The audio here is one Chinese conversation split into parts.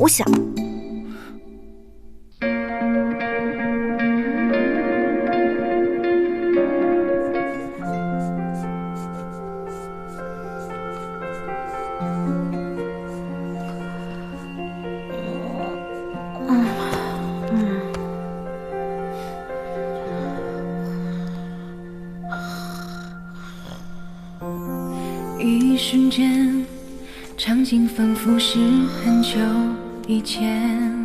我想。一瞬间，场景仿佛是很久以前。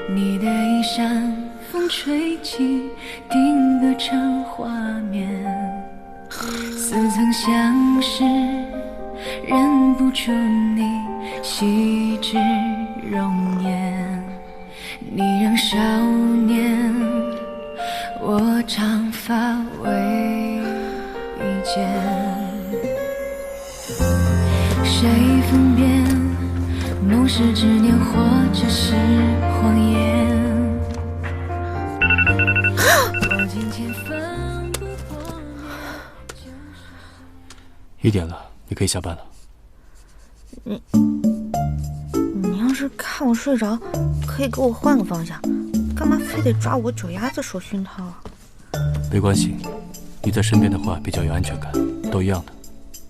你的衣衫，风吹起，定格成画面，似曾相识，认不出你细致容颜。你仍少年，我长发为一件，谁分辨梦是执念或者是谎言？我今天分不过1点了，你可以下班了。你要是看我睡着，可以给我换个方向，干嘛非得抓我脚丫子说熏陶啊？没关系，你在身边的话比较有安全感，都一样的。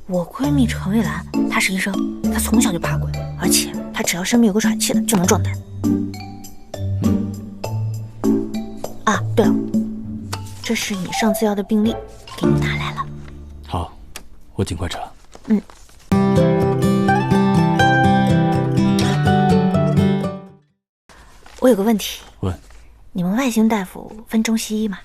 我闺蜜陈蔚兰，她是医生，她从小就怕鬼，而且她只要身边有个喘气的就能壮胆。啊，对了，这是你上次要的病历，给你拿来了。好，我尽快查。我有个问题。问。你们外星大夫分中西医吗？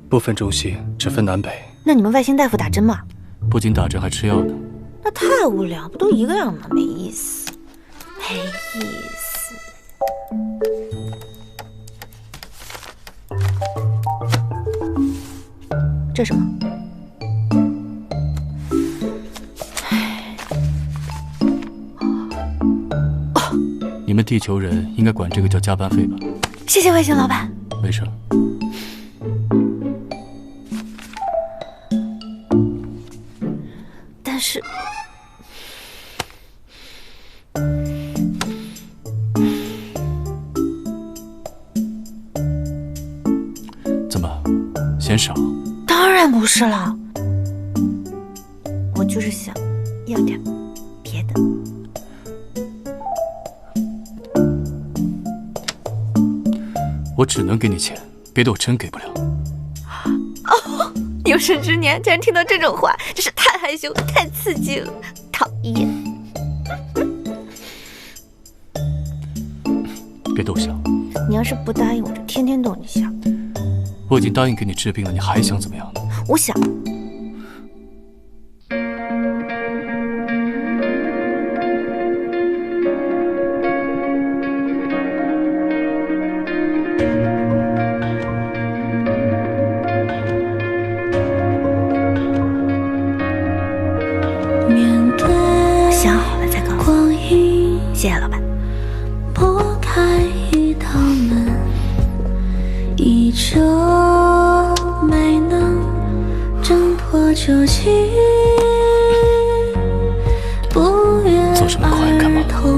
不分中西，只分南北。那你们外星大夫打针吗？不仅打针，还吃药呢。那太无聊，不都一个样吗？没意思，没意思。这什么？你们地球人应该管这个叫加班费吧？谢谢外星老板。没事。但是，怎么，嫌少？当然不是了，我就是想要点别的。我只能给你钱，别的我真给不了。哦，有生之年竟然听到这种话，真是太害羞、太刺激了，讨厌。别逗笑。你要是不答应，我就天天逗你笑。我已经答应给你治病了，你还想怎么样呢？我想。想好了再告诉我。谢谢老板。拨开一道门，依旧没能挣脱旧情，不约而同